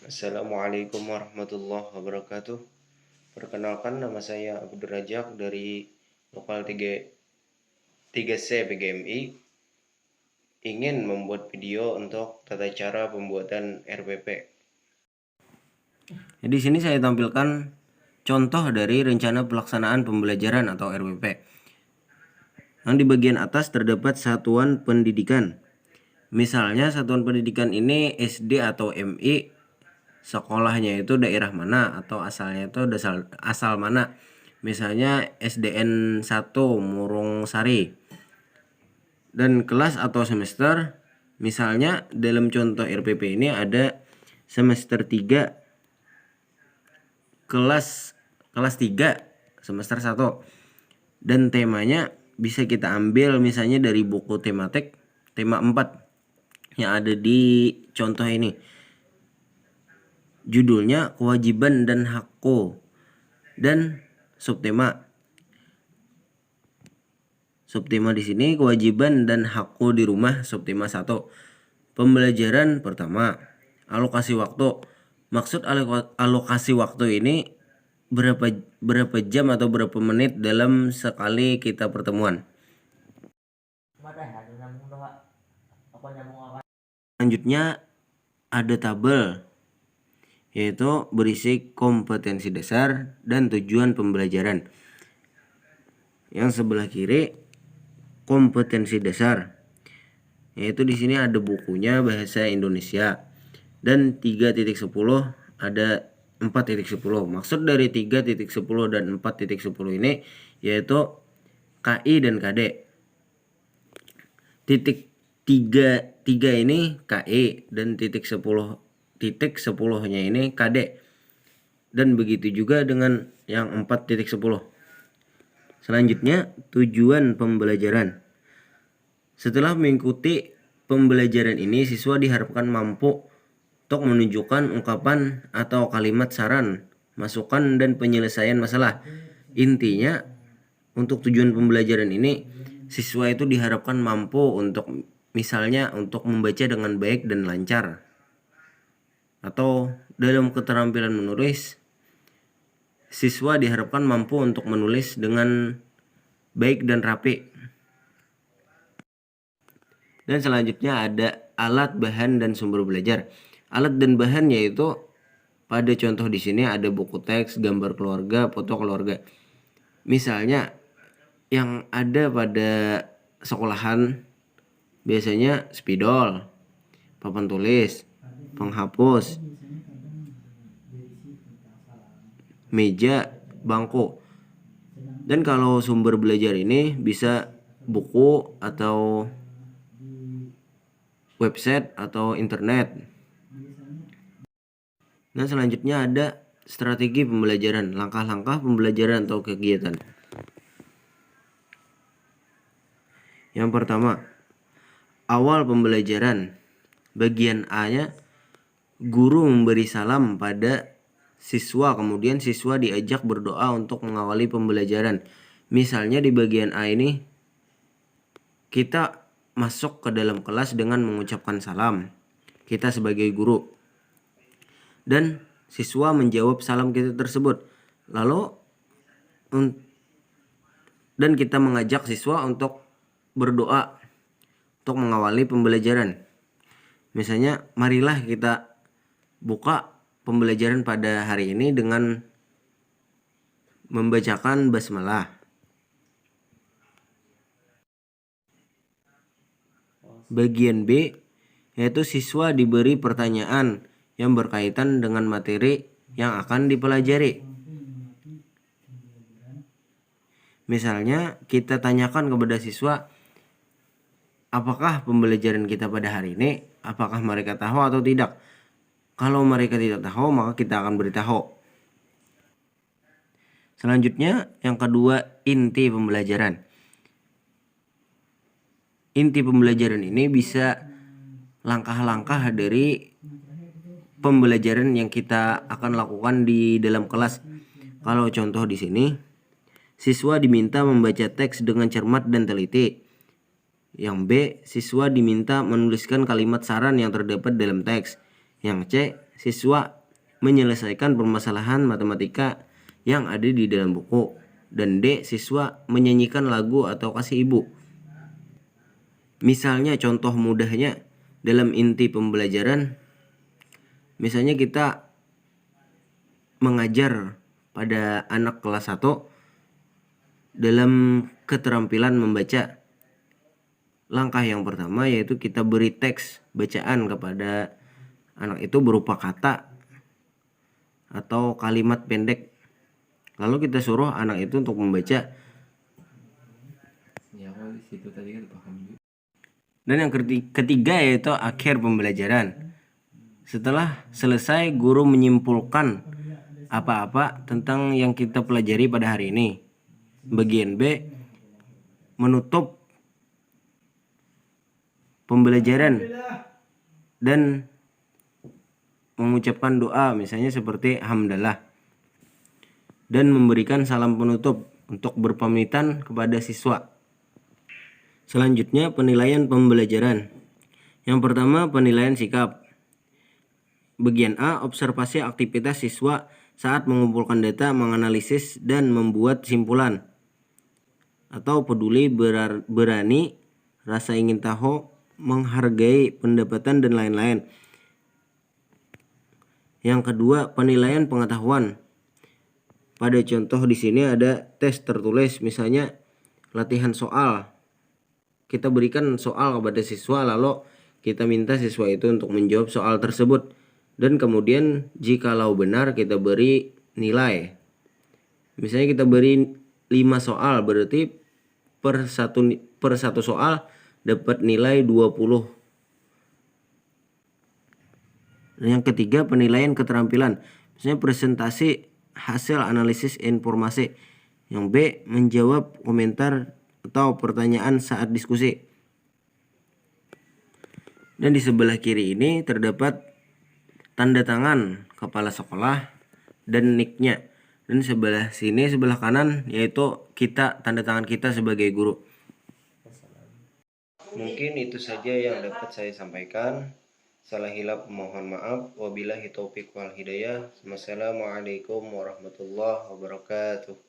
Assalamualaikum warahmatullahi wabarakatuh. Perkenalkan, nama saya Abdur Rajak dari Lokal 3C PGMI. Ingin membuat video untuk tata cara pembuatan RPP. Di sini saya tampilkan contoh dari rencana pelaksanaan pembelajaran atau RPP. Yang di bagian atas terdapat satuan pendidikan. Misalnya satuan pendidikan ini SD atau MI, sekolahnya itu daerah mana atau asalnya itu asal mana. Misalnya SDN 1 Murung Sari. Dan kelas atau semester, misalnya dalam contoh RPP ini ada semester 3 kelas 3 semester 1. Dan temanya bisa kita ambil misalnya dari buku tematik tema 4 yang ada di contoh ini. Judulnya kewajiban dan hakku, dan subtema di sini kewajiban dan hakku di rumah. Subtema 1. Pembelajaran pertama, alokasi waktu. Maksud alokasi waktu ini berapa jam atau berapa menit dalam sekali kita pertemuan. Selanjutnya ada tabel, yaitu berisi kompetensi dasar dan tujuan pembelajaran. Yang sebelah kiri kompetensi dasar, yaitu di sini ada bukunya bahasa Indonesia, dan 3.10 ada 4.10. Maksud dari 3.10 dan 4.10 ini yaitu KI dan KD. Titik 3 ini KI dan titik 10nya ini KD. Dan begitu juga dengan yang 4.10. Selanjutnya tujuan pembelajaran. Setelah mengikuti pembelajaran ini, siswa diharapkan mampu untuk menunjukkan ungkapan atau kalimat saran, masukan, dan penyelesaian masalah. Intinya, untuk tujuan pembelajaran ini, siswa itu diharapkan mampu untuk misalnya untuk membaca dengan baik dan lancar. Atau dalam keterampilan menulis, siswa diharapkan mampu untuk menulis dengan baik dan rapi. Dan selanjutnya ada alat, bahan, dan sumber belajar. Alat dan bahan yaitu pada contoh di sini ada buku teks, gambar keluarga, foto keluarga. Misalnya yang ada pada sekolahan biasanya spidol, papan tulis, penghapus, meja, bangku. Dan kalau sumber belajar ini bisa buku atau website atau internet. Dan selanjutnya ada strategi pembelajaran, langkah-langkah pembelajaran atau kegiatan. Yang pertama, awal pembelajaran. Bagian A-nya, guru memberi salam pada siswa, kemudian siswa diajak berdoa untuk mengawali pembelajaran. Misalnya di bagian A ini, kita masuk ke dalam kelas dengan mengucapkan salam, kita sebagai guru, dan siswa menjawab salam kita tersebut. Lalu dan kita mengajak siswa untuk berdoa untuk mengawali pembelajaran. Misalnya, marilah kita buka pembelajaran pada hari ini dengan membacakan basmalah. Bagian B, yaitu siswa diberi pertanyaan yang berkaitan dengan materi yang akan dipelajari. Misalnya, kita tanyakan kepada siswa, apakah pembelajaran kita pada hari ini, apakah mereka tahu atau tidak? Kalau mereka tidak tahu, maka kita akan beritahu. Selanjutnya, yang kedua, inti pembelajaran. Inti pembelajaran ini bisa langkah-langkah dari pembelajaran yang kita akan lakukan di dalam kelas. Kalau contoh di sini, siswa diminta membaca teks dengan cermat dan teliti. Yang B, siswa diminta menuliskan kalimat saran yang terdapat dalam teks. Yang C, siswa menyelesaikan permasalahan matematika yang ada di dalam buku. Dan D. Siswa menyanyikan lagu atau kasih ibu. Misalnya contoh mudahnya dalam inti pembelajaran, misalnya kita mengajar pada anak kelas 1 dalam keterampilan membaca. Langkah yang pertama yaitu kita beri teks bacaan kepada anak itu berupa kata atau kalimat pendek. Lalu kita suruh anak itu untuk membaca. Dan yang ketiga yaitu akhir pembelajaran. Setelah selesai, guru menyimpulkan apa-apa tentang yang kita pelajari pada hari ini. Bagian B, menutup pembelajaran dan mengucapkan doa, misalnya seperti hamdalah, dan memberikan salam penutup untuk berpamitan kepada siswa. Selanjutnya penilaian pembelajaran. Yang pertama penilaian sikap. Bagian A, observasi aktivitas siswa saat mengumpulkan data, menganalisis, dan membuat simpulan. Atau peduli, berani, rasa ingin tahu, menghargai pendapatan, dan lain-lain. Yang kedua penilaian pengetahuan. Pada contoh di sini ada tes tertulis, misalnya latihan soal. Kita berikan soal kepada siswa, lalu kita minta siswa itu untuk menjawab soal tersebut. Dan kemudian jikalau benar kita beri nilai. Misalnya kita beri 5 soal, berarti per satu soal dapat nilai 20. Dan yang ketiga penilaian keterampilan. Misalnya presentasi hasil analisis informasi. Yang B, menjawab komentar atau pertanyaan saat diskusi. Dan di sebelah kiri ini terdapat tanda tangan kepala sekolah dan nicknya. Dan sebelah sini, sebelah kanan, yaitu kita, tanda tangan kita sebagai guru. Mungkin itu saja yang dapat saya sampaikan. Salah hilap mohon maaf. Wabillahi taufiq wal hidayah. Wassalamualaikum warahmatullahi wabarakatuh.